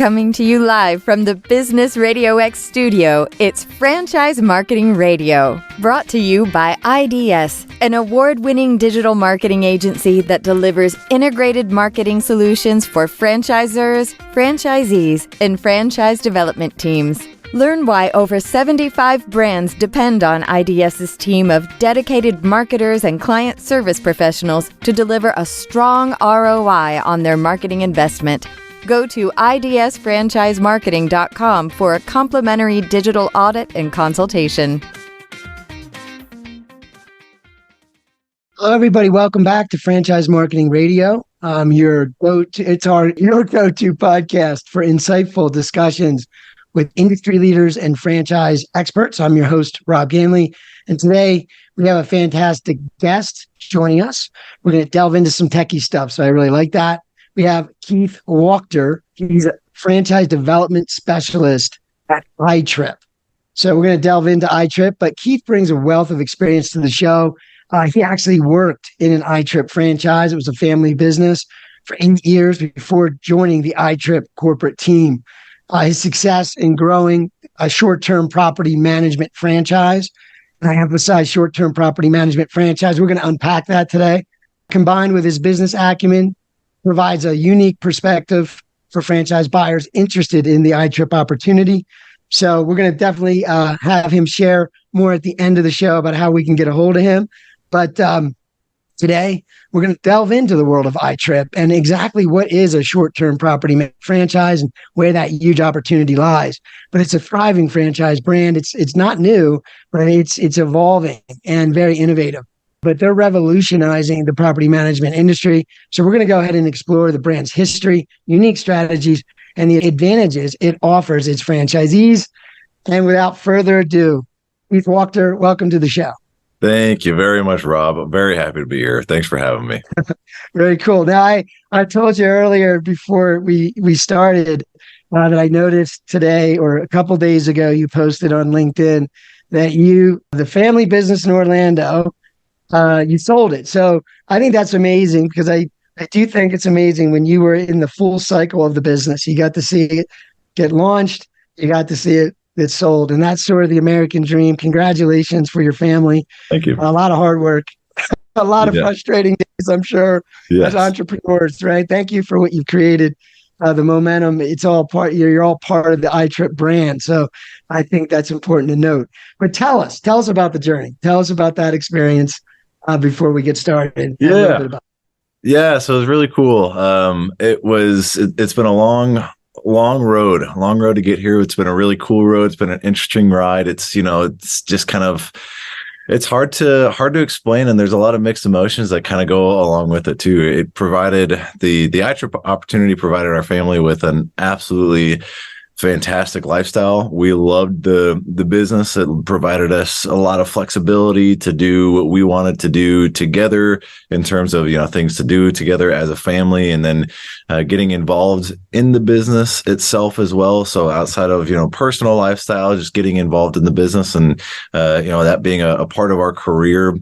Coming to you live from the Business RadioX studio, it's Franchise Marketing Radio, brought to you by IDS, an award-winning digital marketing agency that delivers integrated marketing solutions for franchisors, franchisees, and franchise development teams. Learn why over 75 brands depend on IDS's team of dedicated marketers and client service professionals to deliver a strong ROI on their marketing investment. Go to idsfranchisemarketing.com for a complimentary digital audit and consultation. Hello, everybody. Welcome back to Franchise Marketing Radio. Your go-to podcast for insightful discussions with industry leaders and franchise experts. I'm your host, Rob Ganley, and today we have a fantastic guest joining us. We're going to delve into some techie stuff, so I really like that. We have Keith Wachter. He's a franchise development specialist at iTrip. So we're going to delve into iTrip, but Keith brings a wealth of experience to the show. He actually worked in an iTrip franchise. It was a family business for 8 years before joining the iTrip corporate team. His success in growing a short-term property management franchise, and I emphasize short-term property management franchise. We're going to unpack that today. Combined with his business acumen, provides a unique perspective for franchise buyers interested in the iTrip opportunity. So we're going to definitely have him share more at the end of the show about how we can get a hold of him. But today, we're going to delve into the world of iTrip and exactly what is a short-term property franchise and where that huge opportunity lies. But it's a thriving franchise brand. It's not new, but it's evolving and very innovative. But they're revolutionizing the property management industry. So we're going to go ahead and explore the brand's history, unique strategies, and the advantages it offers its franchisees. And without further ado, Keith Wachter, welcome to the show. Thank you very much, Rob. I'm very happy to be here. Thanks for having me. Very cool. Now, I told you earlier before we started that I noticed today or a couple days ago, you posted on LinkedIn that the family business in Orlando, you sold it. So I think that's amazing because I do think it's amazing when you were in the full cycle of the business. You got to see it get launched. You got to see it sold. And that's sort of the American dream. Congratulations for your family. Thank you. A lot of hard work, a lot of frustrating days, I'm sure, as entrepreneurs, right? Thank you for what you've created. The momentum, it's all part, you're all part of the iTrip brand. So I think that's important to note. But tell us about the journey. Tell us about that experience before we get started. So it was really cool. It's been a long road to get here. It's been a really cool road. It's been an interesting ride. It's just kind of, it's hard to explain. And there's a lot of mixed emotions that kind of go along with it too. It provided the iTrip opportunity provided our family with an absolutely fantastic lifestyle. We loved the business. It provided us a lot of flexibility to do what we wanted to do together in terms of, things to do together as a family, and then getting involved in the business itself as well. So outside of, personal lifestyle, just getting involved in the business and, that being a part of our career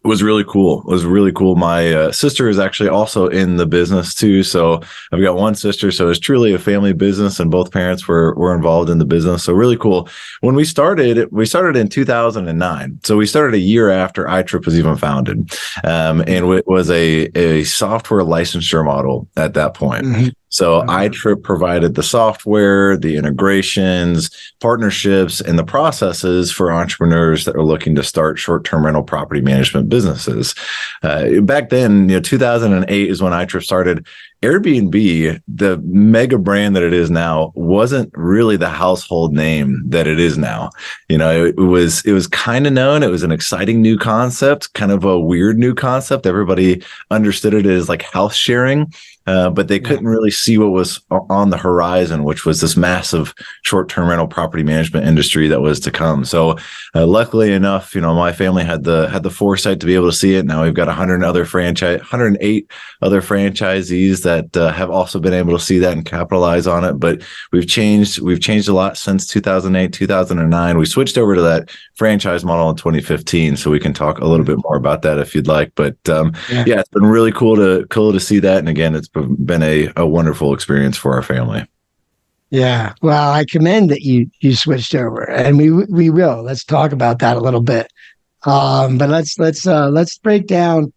was really cool. It was really cool. My sister is actually also in the business too. So I've got one sister. So it's truly a family business and both parents were involved in the business. So really cool. When we started in 2009. So we started a year after iTrip was even founded. And it was a software licensure model at that point. Mm-hmm. So iTrip provided the software, the integrations, partnerships, and the processes for entrepreneurs that are looking to start short-term rental property management businesses. Back then, 2008 is when iTrip started. Airbnb, the mega brand that it is now, wasn't really the household name that it is now. It was kind of known. It was an exciting new concept, kind of a weird new concept. Everybody understood it as like house sharing, but they couldn't really see what was on the horizon, which was this massive short-term rental property management industry that was to come. So luckily enough, my family had the foresight to be able to see it. Now we've got 108 other franchisees that have also been able to see that and capitalize on it. But we've changed a lot since 2008, 2009. We switched over to that franchise model in 2015, so we can talk a little bit more about that if you'd like. But it's been really cool to see that. And again, it's been a wonderful experience for our family. Yeah. Well, I commend that you switched over, and we will. Let's talk about that a little bit. But let's break down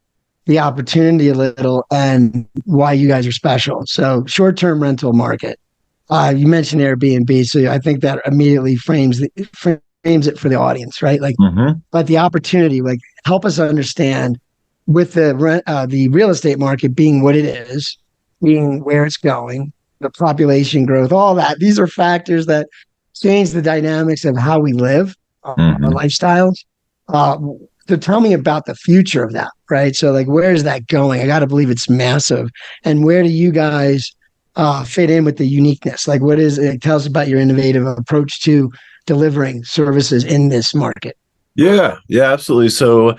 the opportunity a little and why you guys are special. So, short-term rental market. You mentioned Airbnb, so I think that immediately frames it for the audience, right? Like, Mm-hmm. but the opportunity, like, help us understand with the real estate market being what it is, being where it's going, the population growth, all that. These are factors that change the dynamics of how we live, our Mm-hmm. lifestyles. Uh, so tell me about the future of that, right? So, like, where is that going? I got to believe it's massive. And where do you guys fit in with the uniqueness? Like, what is it? Tell us about your innovative approach to delivering services in this market. Yeah, absolutely. So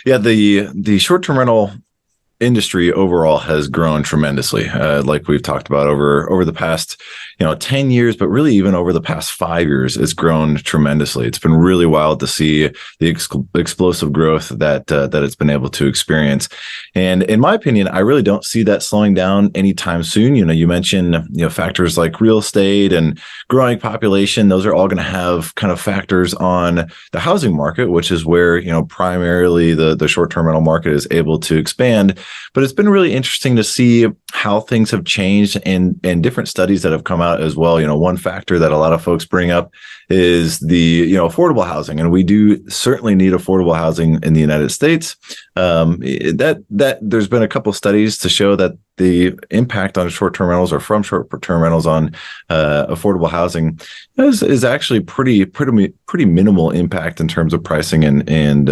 yeah, the short-term rental industry overall has grown tremendously, like we've talked about over the past 10 years, but really even over the past 5 years, it's grown tremendously. It's been really wild to see the explosive growth that it's been able to experience. And in my opinion, I really don't see that slowing down anytime soon. You mentioned factors like real estate and growing population. Those are all going to have kind of factors on the housing market, which is where primarily the short-term rental market is able to expand. But it's been really interesting to see how things have changed and different studies that have come out as well. One factor that a lot of folks bring up is the affordable housing, and we do certainly need affordable housing in the United States. That there's been a couple of studies to show that the impact on short-term rentals or from short-term rentals on affordable housing is actually pretty minimal impact in terms of pricing and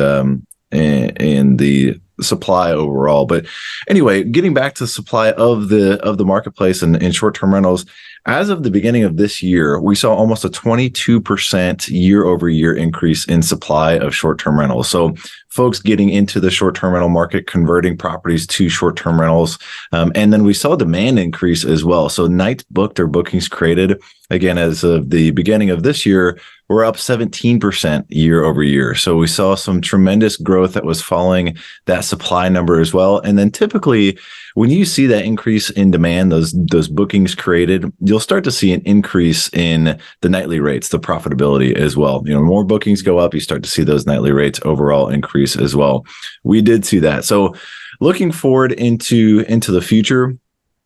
the supply overall. But anyway, getting back to the supply of the marketplace and short-term rentals, as of the beginning of this year, we saw almost a 22% year over year increase in supply of short-term rentals. So folks getting into the short-term rental market, converting properties to short-term rentals. And then we saw demand increase as well. So nights booked or bookings created, again, as of the beginning of this year, we're up 17% year over year. So we saw some tremendous growth that was following that supply number as well. And then typically when you see that increase in demand, those bookings created, you'll start to see an increase in the nightly rates, the profitability as well. More bookings go up, you start to see those nightly rates overall increase as well. We did see that. So looking forward into the future,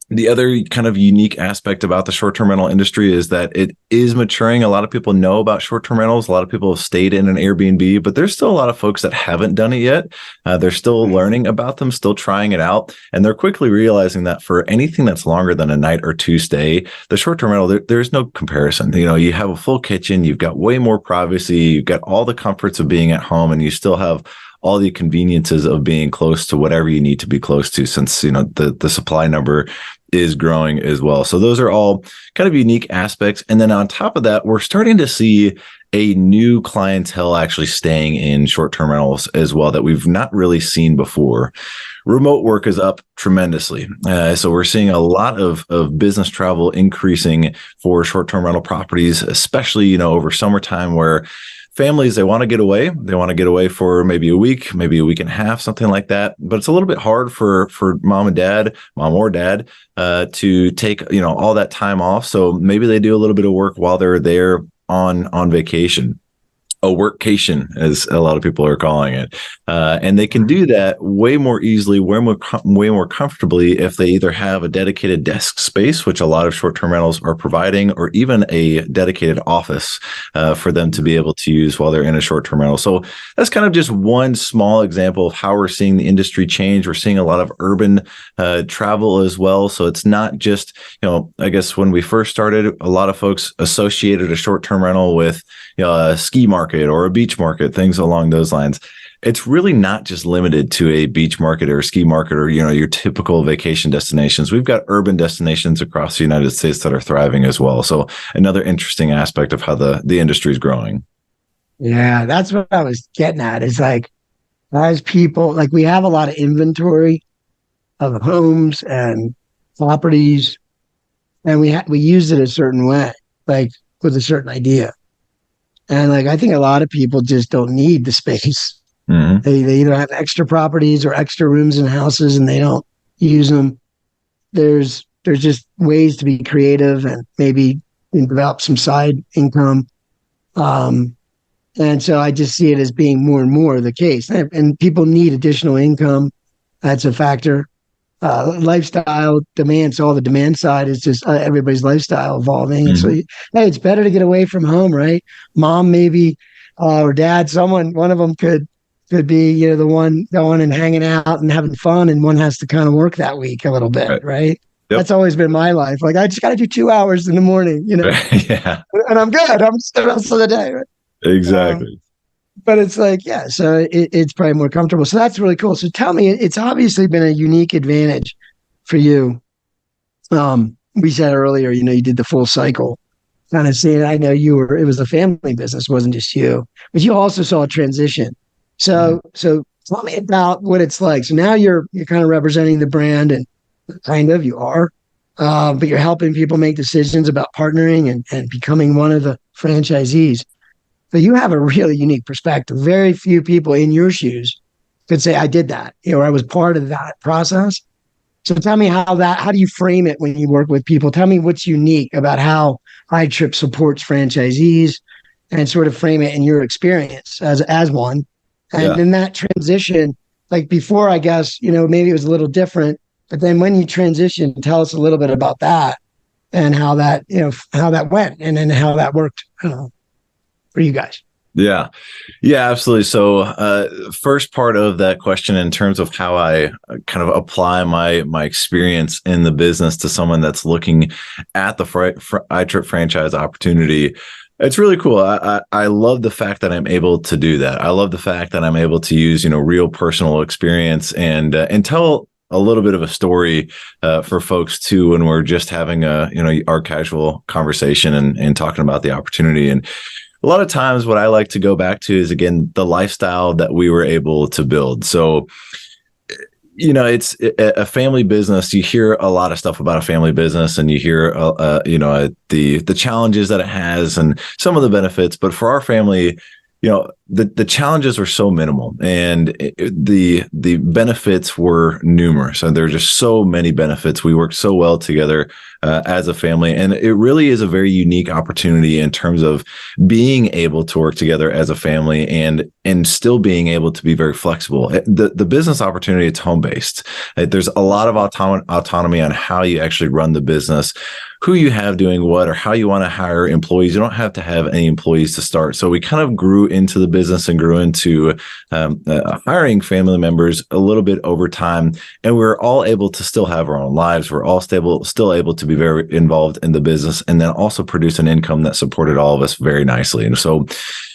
the other kind of unique aspect about the short-term rental industry is that it is maturing. A lot of people know about short-term rentals. A lot of people have stayed in an Airbnb, but there's still a lot of folks that haven't done it yet. They're still learning about them, still trying it out. And they're quickly realizing that for anything that's longer than a night or two stay, the short-term rental, there's no comparison. You have a full kitchen, you've got way more privacy, you've got all the comforts of being at home, and you still have all the conveniences of being close to whatever you need to be close to, since the supply number is growing as well. So those are all kind of unique aspects. And then on top of that, we're starting to see a new clientele actually staying in short-term rentals as well that we've not really seen before. Remote work is up tremendously. So we're seeing a lot of business travel increasing for short-term rental properties, especially, over summertime, where families, they want to get away. They want to get away for maybe a week and a half, something like that. But it's a little bit hard for mom or dad, to take, all that time off. So maybe they do a little bit of work while they're there on vacation. A workcation, as a lot of people are calling it. And they can do that way more easily, way more comfortably if they either have a dedicated desk space, which a lot of short-term rentals are providing, or even a dedicated office for them to be able to use while they're in a short-term rental. So that's kind of just one small example of how we're seeing the industry change. We're seeing a lot of urban travel as well. So it's not just, I guess when we first started, a lot of folks associated a short-term rental with a ski market or a beach market, things along those lines. It's really not just limited to a beach market or a ski market or, your typical vacation destinations. We've got urban destinations across the United States that are thriving as well. So another interesting aspect of how the industry is growing. Yeah, that's what I was getting at. Is like, as people, like, we have a lot of inventory of homes and properties, and we use it a certain way, like with a certain idea. And like, I think a lot of people just don't need the space. Mm-hmm. They either have extra properties or extra rooms in houses and they don't use them. There's just ways to be creative and maybe and develop some side income. And so I just see it as being more and more the case. And people need additional income. That's a factor. Lifestyle demand. So all the demand side is just everybody's lifestyle evolving. And so, hey, it's better to get away from home, right? Mom, maybe, or dad, one of them could be, the one going and hanging out and having fun. And one has to kind of work that week a little bit, right? Yep. That's always been my life. Like, I just got to do 2 hours in the morning, Yeah. And I'm good. I'm just the rest of the day, right? Exactly. But it's like, yeah, so it's probably more comfortable. So that's really cool. So tell me, it's obviously been a unique advantage for you. We said earlier, you did the full cycle kind of seeing. I know it was a family business, wasn't just you, but you also saw a transition. So tell me about what it's like. So now you're kind of representing the brand, and you are, but you're helping people make decisions about partnering and becoming one of the franchisees. So you have a really unique perspective. Very few people in your shoes could say, I did that, or I was part of that process. So tell me how do you frame it when you work with people? Tell me what's unique about how iTrip supports franchisees, and sort of frame it in your experience as one. And then that transition, like before, I guess, maybe it was a little different, but then when you transition, tell us a little bit about that and how that went, and then how that worked for you guys. Yeah, absolutely. So first part of that question, in terms of how I kind of apply my experience in the business to someone that's looking at the iTrip franchise opportunity, it's really cool. I love the fact that I'm able to do that. I love the fact that I'm able to use, real personal experience and tell a little bit of a story for folks too, when we're just having our casual conversation and talking about the opportunity. And a lot of times what I like to go back to is, again, the lifestyle that we were able to build. So, it's a family business. You hear a lot of stuff about a family business, and you hear, the challenges that it has and some of the benefits. But for our family, the challenges were so minimal, and the benefits were numerous. And there are just so many benefits. We worked so well together as a family, and it really is a very unique opportunity in terms of being able to work together as a family and still being able to be very flexible. The business opportunity, it's home based. There's a lot of autonomy on how you actually run the business, who you have doing what, or how you want to hire employees. You don't have to have any employees to start. So we kind of grew into the business and grew into hiring family members a little bit over time. And we're all able to still have our own lives. We're all still able to be very involved in the business, and then also produce an income that supported all of us very nicely. And so,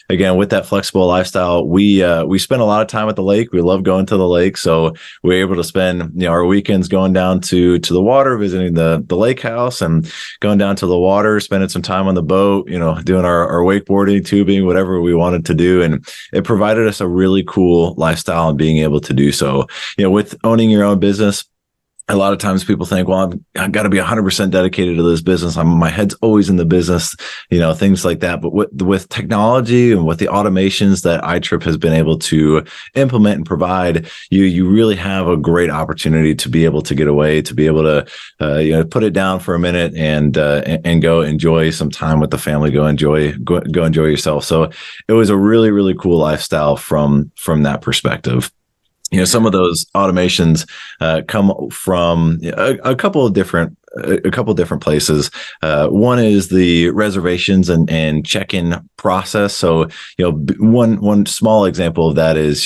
again, with that flexible lifestyle, we spent a lot of time at the lake. We love going to the lake. So we're able to spend our weekends going down to the water, visiting the lake house, and going down to the water, spending some time on the boat, doing our wakeboarding, tubing, whatever we wanted to do. And it provided us a really cool lifestyle and being able to do so. With owning your own business, a lot of times people think, well, I've got to be 100% dedicated to this business. My head's always in the business, things like that. But with technology and with the automations that iTrip has been able to implement and provide, you really have a great opportunity to be able to get away, to be able to put it down for a minute and go enjoy some time with the family, go enjoy yourself. So it was a really, really cool lifestyle from that perspective. Some of those automations come from a couple of different places. One is the reservations and check-in process. So, one small example of that is,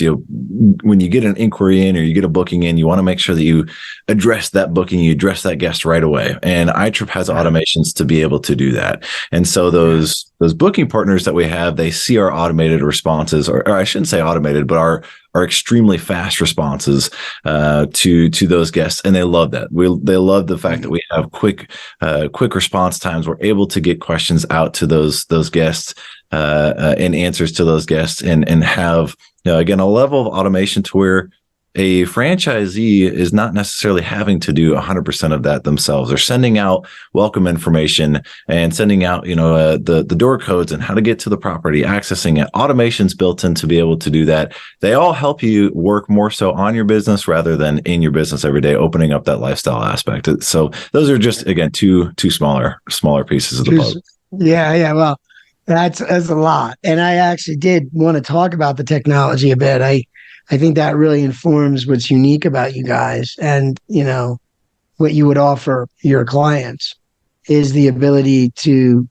when you get an inquiry in or you get a booking in, you want to make sure that you address that booking, you address that guest right away. And iTrip has automations to be able to do that. And so those booking partners that we have, they see our automated responses, or I shouldn't say automated, but our extremely fast responses to those guests, and they love that. They love the fact that we have quick response times. We're able to get questions out to those guests and answers to those guests, and have again a level of automation to where a franchisee is not necessarily having to do 100% of that themselves. They're sending out welcome information and sending out, the door codes and how to get to the property, accessing it. Automation's built in to be able to do that. They all help you work more so on your business rather than in your business every day, opening up that lifestyle aspect. So those are just, again, two smaller pieces of the puzzle. Yeah. Well, that's a lot. And I actually did want to talk about the technology a bit. I think that really informs what's unique about you guys, and what you would offer your clients is the ability to,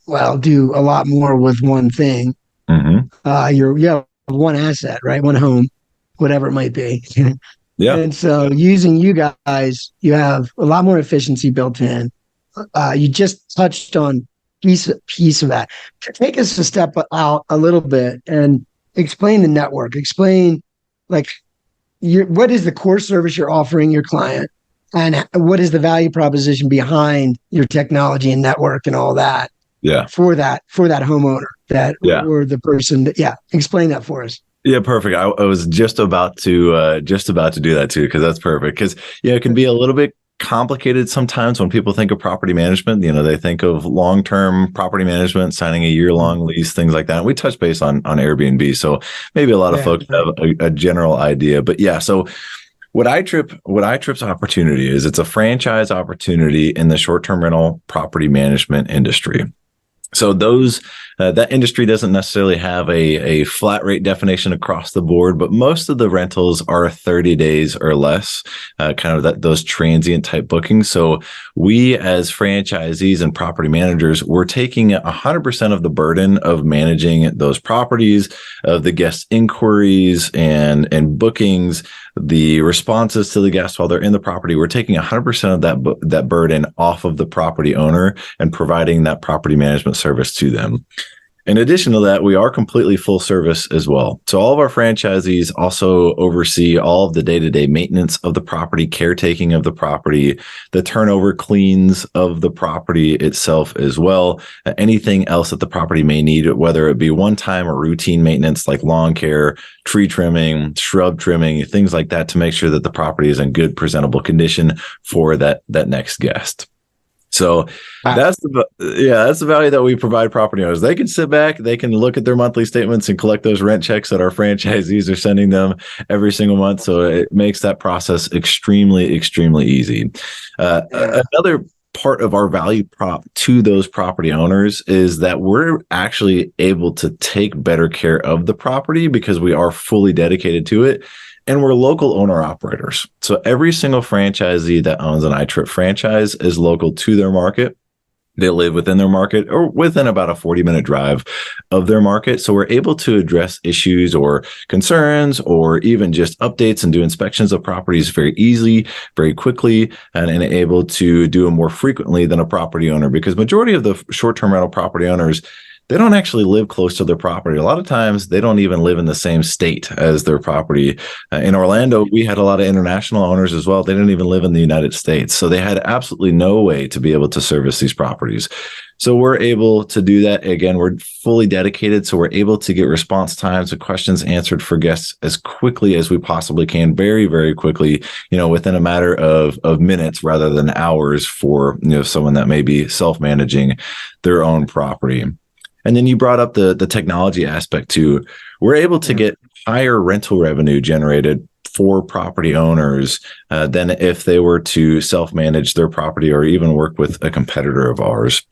well, do a lot more with one thing. You have one asset, right? One home, whatever it might be. Yeah. And so using you guys, you have a lot more efficiency built in. You just touched on piece of that. Take us a step out a little bit and explain the network. Explain, like, what is the core service you're offering your client, and what is the value proposition behind your technology and network and all that. Yeah. For that homeowner or the person that, explain that for us. Yeah, perfect. I was just about to do that too, because that's perfect. Because it can be a little bit complicated sometimes when people think of property management. They think of long-term property management, signing a year-long lease, things like that. And we touch base on Airbnb, so maybe a lot of folks have a general idea. But yeah, so what iTrip's opportunity is, it's a franchise opportunity in the short-term rental property management industry. So that industry doesn't necessarily have a flat rate definition across the board, but most of the rentals are 30 days or less, kind of those transient type bookings. So we, as franchisees and property managers, we're taking 100% of the burden of managing those properties, of the guest inquiries and bookings, the responses to the guests while they're in the property. We're taking 100% of that burden off of the property owner and providing that property management service to them. In addition to that, we are completely full service as well. So all of our franchisees also oversee all of the day-to-day maintenance of the property, caretaking of the property, the turnover cleans of the property itself as well. Anything else that the property may need, whether it be one-time or routine maintenance like lawn care, tree trimming, shrub trimming, things like that, to make sure that the property is in good, presentable condition for that next guest. So that's the value that we provide property owners. They can sit back, they can look at their monthly statements and collect those rent checks that our franchisees are sending them every single month. So it makes that process extremely, extremely easy. Another part of our value prop to those property owners is that we're actually able to take better care of the property because we are fully dedicated to it. And we're local owner operators. So every single franchisee that owns an iTrip franchise is local to their market. They live within their market or within about a 40-minute drive of their market. So we're able to address issues or concerns or even just updates and do inspections of properties very easily, very quickly, and able to do them more frequently than a property owner, because majority of the short-term rental property owners, they don't actually live close to their property. A lot of times they don't even live in the same state as their property. In Orlando, we had a lot of international owners as well. They didn't even live in the United States. So they had absolutely no way to be able to service these properties. So we're able to do that. Again, we're fully dedicated. So we're able to get response times and questions answered for guests as quickly as we possibly can, very, very quickly, within a matter of minutes rather than hours for, someone that may be self-managing their own property. And then you brought up the technology aspect too. We're able to get higher rental revenue generated for property owners than if they were to self-manage their property or even work with a competitor of ours.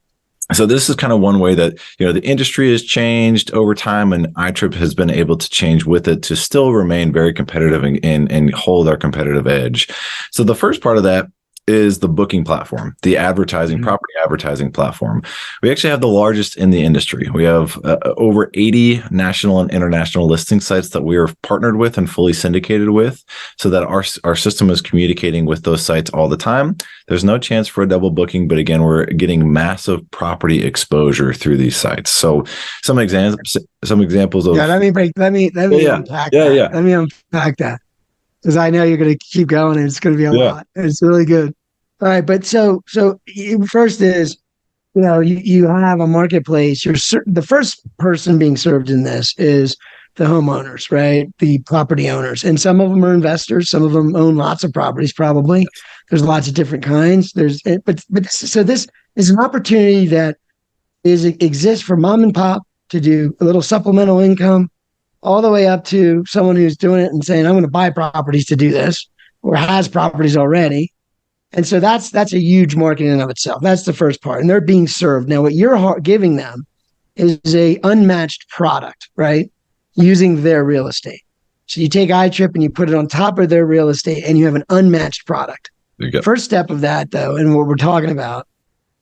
So this is kind of one way that, the industry has changed over time, and iTrip has been able to change with it to still remain very competitive and hold our competitive edge. So the first part of that is the booking platform, the property advertising platform. We actually have the largest in the industry. We have over 80 national and international listing sites that we are partnered with and fully syndicated with, so that our system is communicating with those sites all the time. There's no chance for a double booking, but again, we're getting massive property exposure through these sites. So some examples of let me unpack that. Let me unpack that, because I know you're going to keep going and it's going to be a lot. It's really good. All right. But so first is, you have a marketplace. The first person being served in this is the homeowners, right? The property owners. And some of them are investors. Some of them own lots of properties, probably. There's lots of different kinds. So this is an opportunity that exists for mom and pop to do a little supplemental income, all the way up to someone who's doing it and saying, I'm going to buy properties to do this, or has properties already. And so that's a huge market in and of itself. That's the first part. And they're being served. Now, what you're giving them is a unmatched product, right? Using their real estate. So you take iTrip and you put it on top of their real estate and you have an unmatched product. First step of that, though, and what we're talking about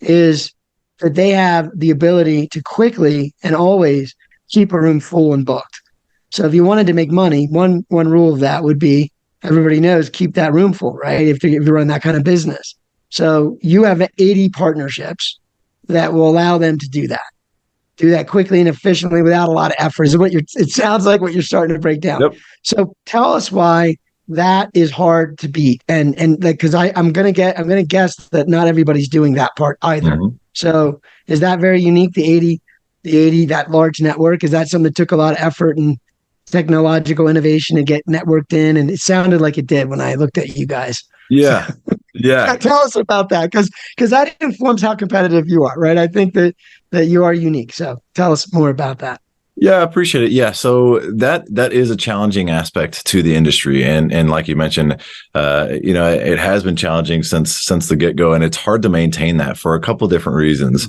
is that they have the ability to quickly and always keep a room full and booked. So if you wanted to make money, one rule of that would be, everybody knows, keep that room full, right? If you run that kind of business. So you have 80 partnerships that will allow them to do that quickly and efficiently without a lot of effort. It sounds like what you're starting to break down. Yep. So tell us why that is hard to beat. And because I'm gonna guess that not everybody's doing that part either. Mm-hmm. So is that very unique? The 80, that large network, is that something that took a lot of effort and technological innovation to get networked in? And it sounded like it did when I looked at you guys. Yeah. Yeah. Tell us about that, because that informs how competitive you are, right? I think that you are unique. So tell us more about that. Yeah, I appreciate it. Yeah, so that is a challenging aspect to the industry, and like you mentioned, it has been challenging since the get-go, and it's hard to maintain that for a couple of different reasons.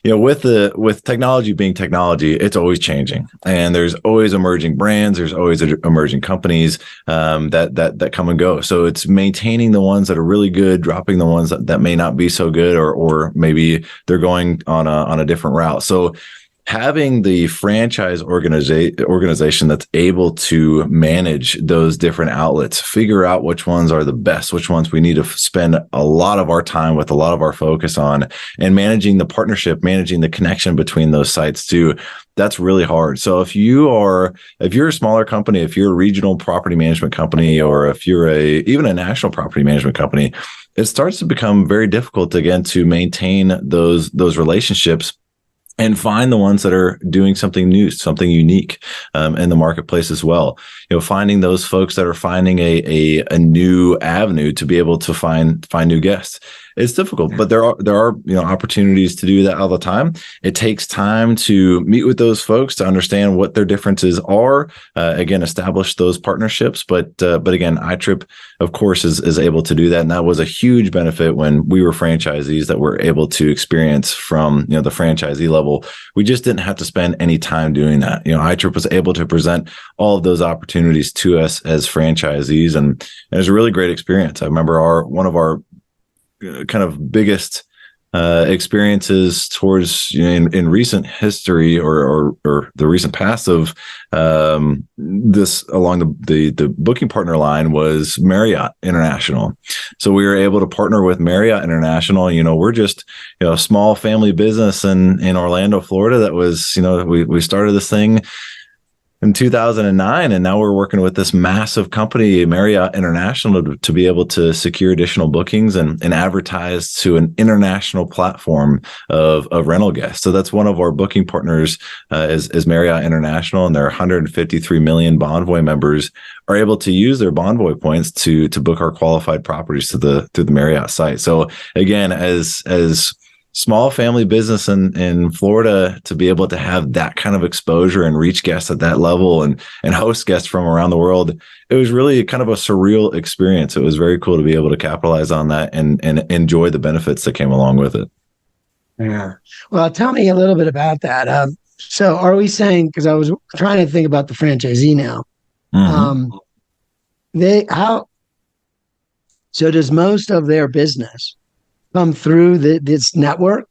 With technology being technology, it's always changing, and there's always emerging brands, there's always emerging companies that come and go. So it's maintaining the ones that are really good, dropping the ones that may not be so good, or maybe they're going on a different route. So having the franchise organization that's able to manage those different outlets, figure out which ones are the best, which ones we need to spend a lot of our time with, a lot of our focus on, and managing the partnership, managing the connection between those sites too, that's really hard. So if you're a smaller company, if you're a regional property management company, or if you're even a national property management company, it starts to become very difficult again to maintain those relationships and find the ones that are doing something new, something unique in the marketplace as well. Finding those folks that are finding a new avenue to be able to find new guests. It's difficult, but there are opportunities to do that all the time. It takes time to meet with those folks to understand what their differences are. Again, establish those partnerships. But again, iTrip, of course, is able to do that, and that was a huge benefit when we were franchisees that were able to experience from the franchisee level. We just didn't have to spend any time doing that. iTrip was able to present all of those opportunities to us as franchisees, and it was a really great experience. I remember one of our kind of biggest experiences towards in recent history or the recent past of this along the booking partner line was Marriott International. So we were able to partner with Marriott International. We're just a small family business in Orlando, Florida. That was we started this thing in 2009, and now we're working with this massive company, Marriott International, to be able to secure additional bookings and advertise to an international platform of rental guests. So that's one of our booking partners is Marriott International, and their 153 million Bonvoy members are able to use their Bonvoy points to book our qualified properties through the Marriott site. So again, as small family business in Florida, to be able to have that kind of exposure and reach guests at that level and host guests from around the world, it was really kind of a surreal experience. It was very cool to be able to capitalize on that and enjoy the benefits that came along with it. Yeah. Well, tell me a little bit about that. So are we saying, because I was trying to think about the franchisee now, Mm-hmm. So does most of their business come through this network,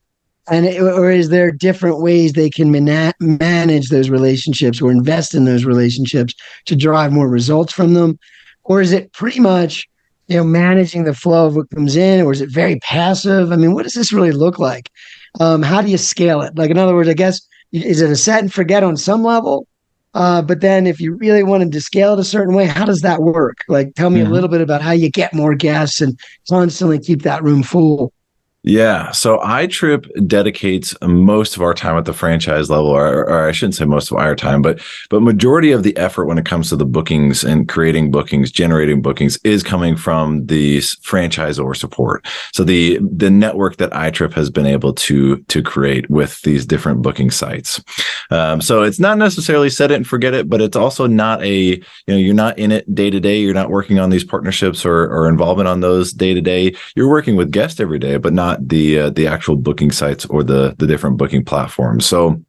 or is there different ways they can manage those relationships or invest in those relationships to drive more results from them? Or is it pretty much managing the flow of what comes in, or is it very passive? I mean, what does this really look like? How do you scale it? Like, in other words, I guess, is it a set and forget on some level? But then if you really wanted to scale it a certain way, how does that work? Like, tell me a little bit about how you get more guests and constantly keep that room full. Yeah. So iTrip dedicates most of our time at the franchise level, or I shouldn't say most of our time, but majority of the effort when it comes to the bookings and creating bookings, generating bookings is coming from the franchisor support. So the network that iTrip has been able to create with these different booking sites. So it's not necessarily set it and forget it, but it's also not you're not in it day to day. You're not working on these partnerships or involvement on those day to day. You're working with guests every day, but not the actual booking sites or the different booking platforms. So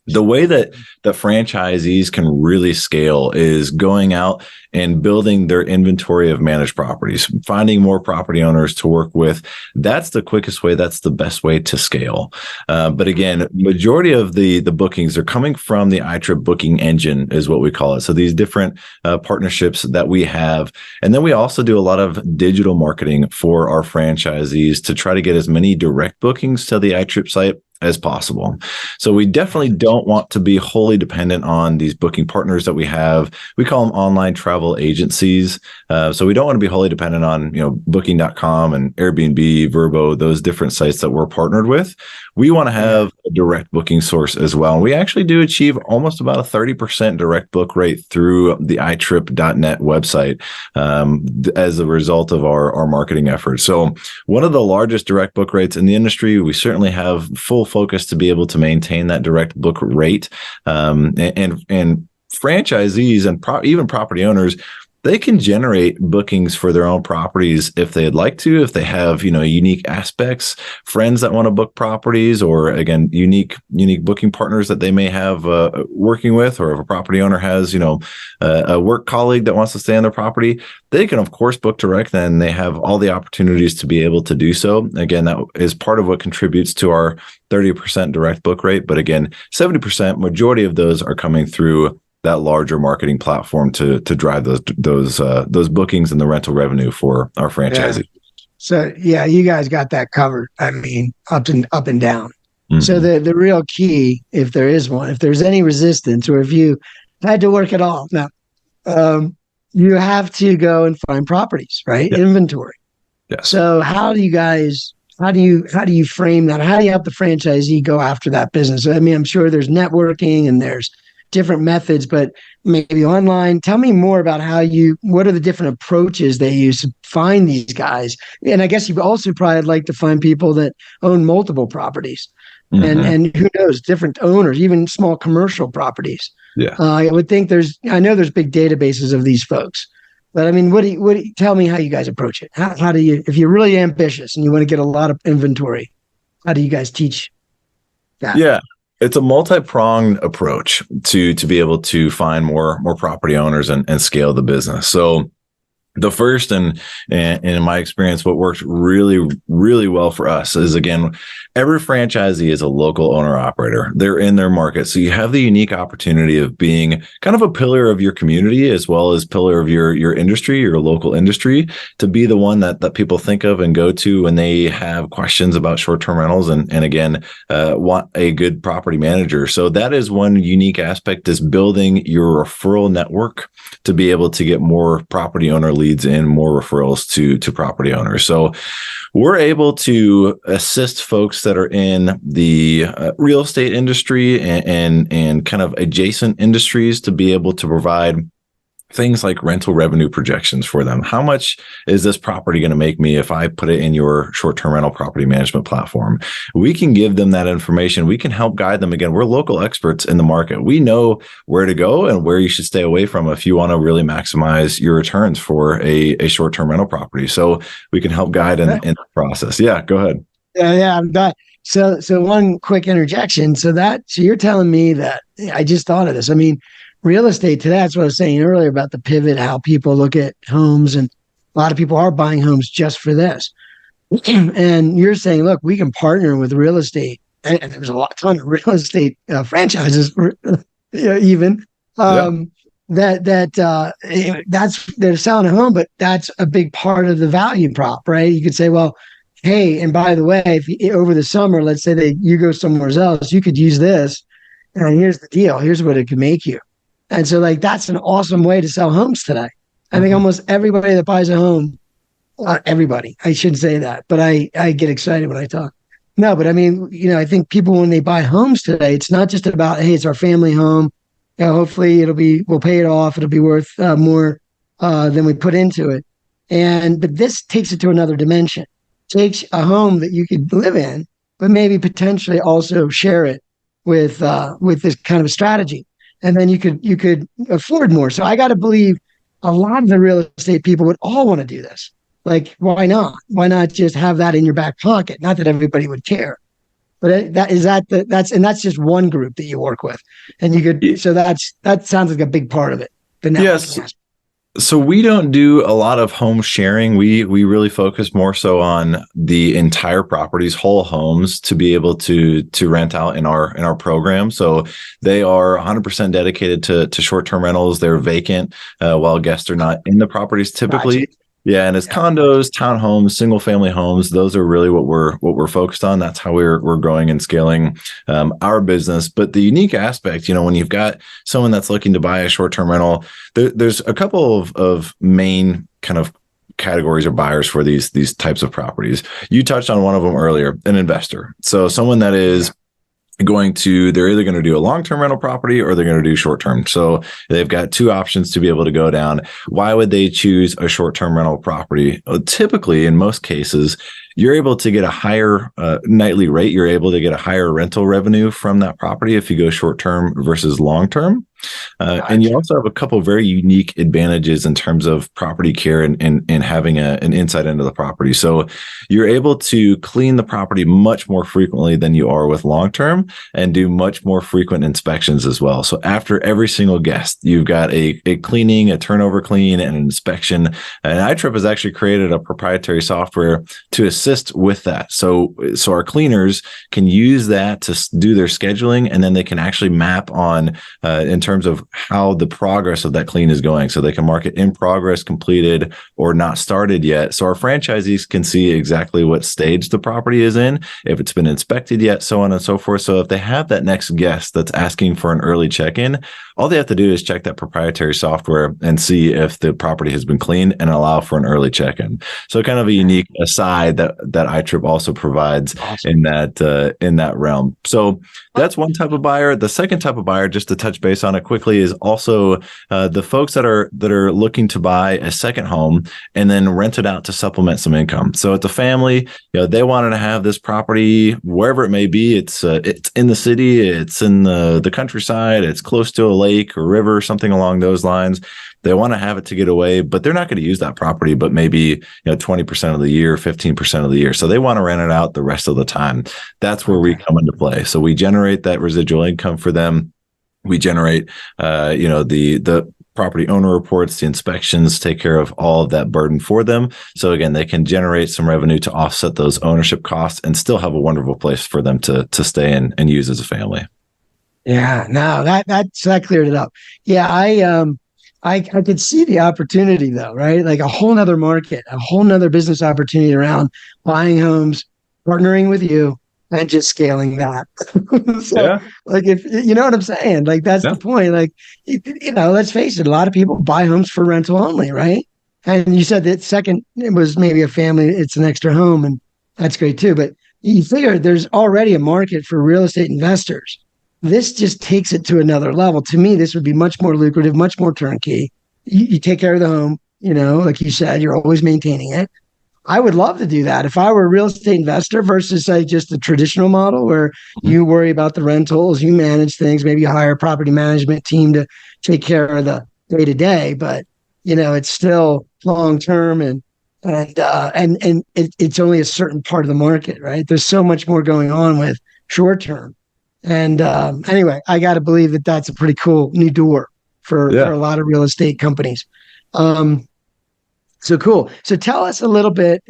the way that the franchisees can really scale is going out and building their inventory of managed properties, finding more property owners to work with. That's the quickest way. That's the best way to scale. But again, majority of the bookings are coming from the iTrip booking engine is what we call it. So these different partnerships that we have. And then we also do a lot of digital marketing for our franchisees to try to get as many direct bookings to the iTrip site as possible. So we definitely don't want to be wholly dependent on these booking partners that we have. We call them online travel agencies. So we don't want to be wholly dependent on, booking.com and Airbnb, Vrbo, those different sites that we're partnered with. We want to have a direct booking source as well. And we actually do achieve almost about a 30% direct book rate through the itrip.net website as a result of our marketing efforts. So one of the largest direct book rates in the industry. We certainly have full focus to be able to maintain that direct book rate. And franchisees and even property owners, they can generate bookings for their own properties if they'd like to, if they have, unique aspects, friends that want to book properties, or again, unique booking partners that they may have working with, or if a property owner has, a work colleague that wants to stay on their property, they can of course book direct, and they have all the opportunities to be able to do so. Again, that is part of what contributes to our 30% direct book rate. But again, 70%, majority of those are coming through that larger marketing platform to drive those bookings and the rental revenue for our franchisees. Yeah. So you guys got that covered. I mean, up and down. Mm-hmm. So the real key, if there is one, if there's any resistance, or if you had to work at all, now you have to go and find properties, right? Yep. Inventory. Yeah. So how do you frame that? How do you help the franchisee go after that business? I mean, I'm sure there's networking and there's different methods, but maybe online. Tell me more about what are the different approaches they use to find these guys? And I guess you also probably like to find people that own multiple properties. Mm-hmm. and who knows, different owners, even small commercial properties. Yeah. I would think I know there's big databases of these folks, but I mean, tell me how you guys approach it. How do you, if you're really ambitious and you want to get a lot of inventory, how do you guys teach that? Yeah. It's a multi-pronged approach to be able to find more property owners and scale the business. So the first and in my experience, what works really, really well for us is, again, every franchisee is a local owner operator. They're in their market. So you have the unique opportunity of being kind of a pillar of your community as well as pillar of your industry, your local industry, to be the one that people think of and go to when they have questions about short-term rentals and again, want a good property manager. So that is one unique aspect, is building your referral network to be able to get more property owner leads and more referrals to property owners. So we're able to assist folks that are in the real estate industry and kind of adjacent industries to be able to provide things like rental revenue projections for them. How much is this property going to make me if I put it in your short-term rental property management platform? We can give them that information. We can help guide them. Again, we're local experts in the market. We know where to go and where you should stay away from if you want to really maximize your returns for a short-term rental property. So we can help guide in the process. Yeah, go ahead. Yeah, I'm done. So one quick interjection. So you're telling me that, I just thought of this. I mean, real estate today, that's what I was saying earlier about the pivot, how people look at homes, and a lot of people are buying homes just for this. And you're saying, look, we can partner with real estate, and there's a ton of real estate franchises, even that's they're selling a home, but that's a big part of the value prop, right? You could say, well, hey, and by the way, if over the summer, let's say you go somewhere else, you could use this, and here's the deal. Here's what it could make you. And so that's an awesome way to sell homes today. I think almost everybody that buys a home everybody. I shouldn't say that, but I get excited when I talk. No, but I mean, I think people, when they buy homes today, it's not just about, hey, it's our family home. Hopefully we'll pay it off. It'll be worth more than we put into it. But this takes it to another dimension. Takes a home that you could live in, but maybe potentially also share it with this kind of a strategy. And then you could afford more. So I got to believe a lot of the real estate people would all want to do this. Like, why not? Why not just have that in your back pocket? Not that everybody would care, but that's just one group that you work with, and you could. So that sounds like a big part of it. The networking aspect. So we don't do a lot of home sharing. We really focus more so on the entire properties, whole homes, to be able to rent out in our program. So they are 100% dedicated to short-term rentals. They're vacant while guests are not in the properties typically. Gotcha. Yeah, and it's condos, townhomes, single family homes. Those are really what we're focused on. That's how we're growing and scaling our business. But the unique aspect, when you've got someone that's looking to buy a short-term rental, there's a couple of main kind of categories or buyers for these types of properties. You touched on one of them earlier, an investor. So someone that is they're either going to do a long-term rental property or they're going to do short-term. So they've got two options to be able to go down. Why would they choose a short-term rental property? Well, typically, in most cases, you're able to get a higher nightly rate. You're able to get a higher rental revenue from that property if you go short-term versus long-term. And you also have a couple of very unique advantages in terms of property care and having an insight into the property. So you're able to clean the property much more frequently than you are with long-term, and do much more frequent inspections as well. So after every single guest, you've got a cleaning, a turnover clean, and an inspection. And iTrip has actually created a proprietary software to assist with that. So our cleaners can use that to do their scheduling, and then they can actually map on in terms of how the progress of that clean is going. So they can mark it in progress, completed, or not started yet. So our franchisees can see exactly what stage the property is in, if it's been inspected yet, so on and so forth. So if they have that next guest that's asking for an early check-in, all they have to do is check that proprietary software and see if the property has been cleaned and allow for an early check-in. So kind of a unique aside that iTrip also provides in that realm. So that's one type of buyer. The second type of buyer, just to touch base on it quickly, is also the folks that are looking to buy a second home and then rent it out to supplement some income. So it's a family, they wanted to have this property wherever it may be. It's in the city, it's in the countryside, it's close to a lake or river, something along those lines. They want to have it to get away, but they're not going to use that property, but maybe 20% of the year, 15% of the year. So they want to rent it out the rest of the time. That's where we come into play. So we generate that residual income for them. We generate, the property owner reports, the inspections, take care of all of that burden for them. So again, they can generate some revenue to offset those ownership costs and still have a wonderful place for them to stay in and use as a family. Yeah, no, that cleared it up. Yeah, I could see the opportunity though, right? Like a whole nother market, a whole nother business opportunity around buying homes, partnering with you, and just scaling that. Like, if you know what I'm saying, like that's the point. Like, let's face it, a lot of people buy homes for rental only, right? And you said that second, it was maybe a family, it's an extra home, and that's great too. But you figure there's already a market for real estate investors. This just takes it to another level. To me, this would be much more lucrative, much more turnkey. You take care of the home, like you said, you're always maintaining it. I would love to do that if I were a real estate investor versus, say, just the traditional model where you worry about the rentals, you manage things, maybe you hire a property management team to take care of the day to day, but it's still long term and it's only a certain part of the market, right? There's so much more going on with short term. And anyway, I got to believe that that's a pretty cool new door for a lot of real estate companies. So cool. So tell us a little bit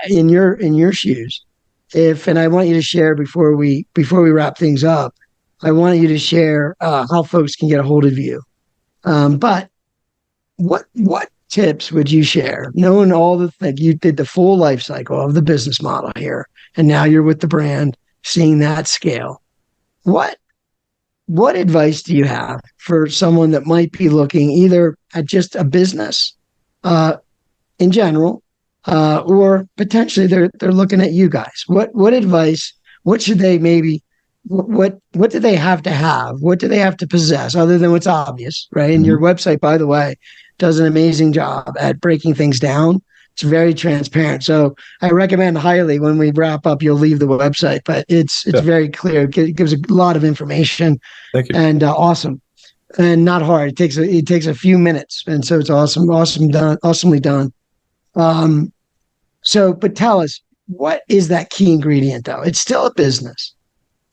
in your shoes, and I want you to share before we wrap things up. I want you to share how folks can get a hold of you. But what tips would you share, knowing all the things you did, the full life cycle of the business model here, and now you're with the brand, seeing that scale. What advice do you have for someone that might be looking either at just a business in general, or potentially they're looking at you guys. What advice? What should they maybe? What do they have to have? What do they have to possess other than what's obvious, right? And your website, by the way, does an amazing job at breaking things down. It's very transparent. So I recommend highly when we wrap up, you'll leave the website, but it's very clear. It gives a lot of information. Thank you. And awesome and not hard. It takes a few minutes. And so it's awesomely done. But tell us, what is that key ingredient though? It's still a business.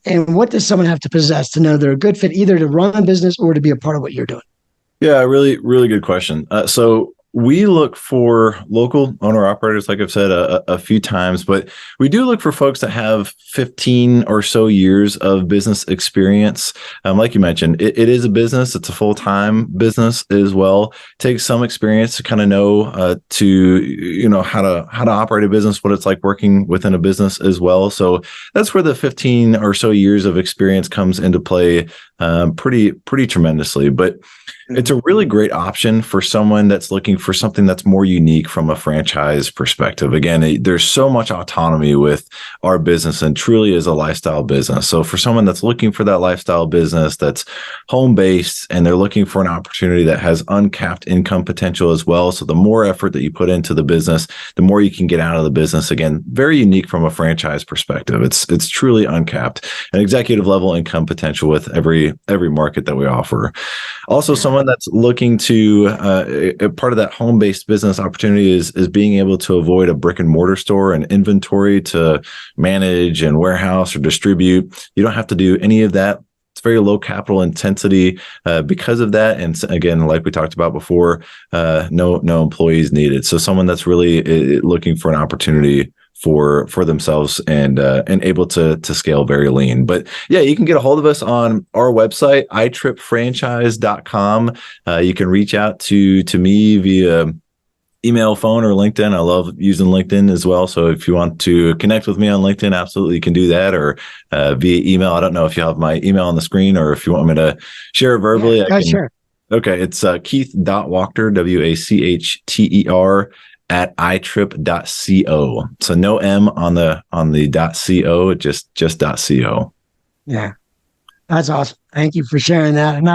And what does someone have to possess to know they're a good fit either to run a business or to be a part of what you're doing? Yeah, really, really good question. So we look for local owner operators, like I've said a few times, but we do look for folks that have 15 or so years of business experience. Like you mentioned, it is a business. It's a full-time business as well. It takes some experience to kind of know how to operate a business, what it's like working within a business as well. So that's where the 15 or so years of experience comes into play pretty tremendously. But it's a really great option for someone that's looking for something that's more unique from a franchise perspective. Again, there's so much autonomy with our business and truly is a lifestyle business. So for someone that's looking for that lifestyle business that's home-based and they're looking for an opportunity that has uncapped income potential as well. So the more effort that you put into the business, the more you can get out of the business. Again, very unique from a franchise perspective. It's truly uncapped, an executive level income potential with every market that we offer. Also, someone that's looking to part of that home-based business opportunity is being able to avoid a brick and mortar store and inventory to manage and warehouse or distribute. You don't have to do any of that. It's very low capital intensity because of that. And again, like we talked about before, no employees needed. So someone that's really looking for an opportunity for themselves and able to scale very lean. But yeah, you can get a hold of us on our website, itripfranchise.com. You can reach out to me via email, phone, or LinkedIn. I love using LinkedIn as well. So if you want to connect with me on LinkedIn, absolutely you can do that, or via email. I don't know if you have my email on the screen or if you want me to share it verbally. Yeah, sure. Okay. It's Keith.Wachter, Wachter, at itrip.co. So no M on the .co, just .co. Yeah. That's awesome. Thank you for sharing that. And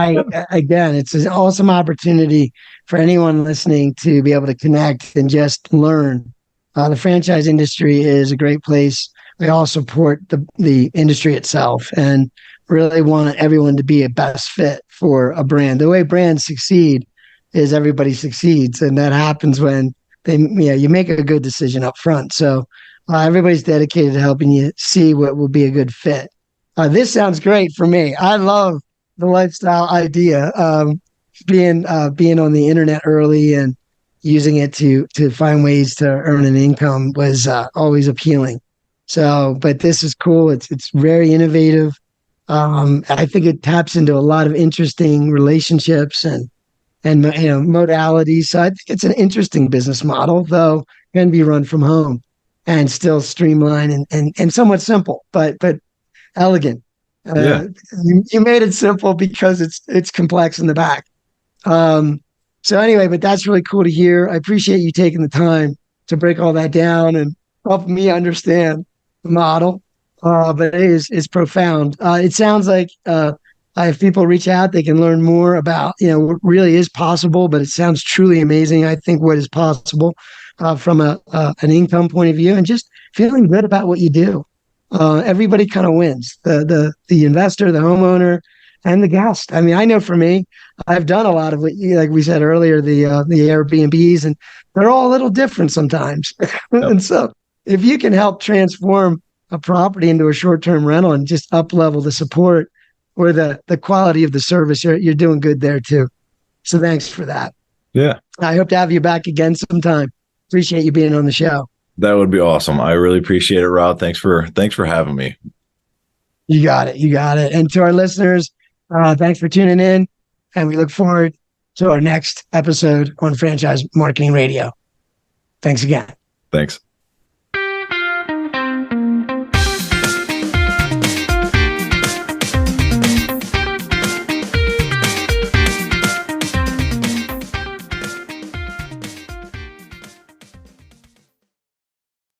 again, it's an awesome opportunity for anyone listening to be able to connect and just learn. The franchise industry is a great place. We all support the industry itself and really want everyone to be a best fit for a brand. The way brands succeed is everybody succeeds. And that happens when you make a good decision up front. So everybody's dedicated to helping you see what will be a good fit. This sounds great for me. I love the lifestyle idea. Being on the internet early and using it to find ways to earn an income was always appealing. So, but this is cool. It's very innovative. I think it taps into a lot of interesting relationships and modalities. So I think it's an interesting business model, though can be run from home and still streamlined and somewhat simple, but elegant. Yeah. You made it simple because it's complex in the back. So anyway, but that's really cool to hear. I appreciate you taking the time to break all that down and help me understand the model. But it's profound. It sounds like if people reach out, they can learn more about what really is possible. But it sounds truly amazing. I think what is possible from an income point of view and just feeling good about what you do. Everybody kind of wins. The investor, the homeowner, and the guest. I mean, I know for me, I've done a lot of what, like we said earlier, the Airbnbs, and they're all a little different sometimes. Yep. And so, if you can help transform a property into a short-term rental and just up level the support or the quality of the service, you're doing good there too. So thanks for that. Yeah, I hope to have you back again sometime. Appreciate you being on the show. That would be awesome. I really appreciate it, Rod. Thanks for having me. You got it. And to our listeners, thanks for tuning in, and we look forward to our next episode on Franchise Marketing Radio. Thanks again. Thanks.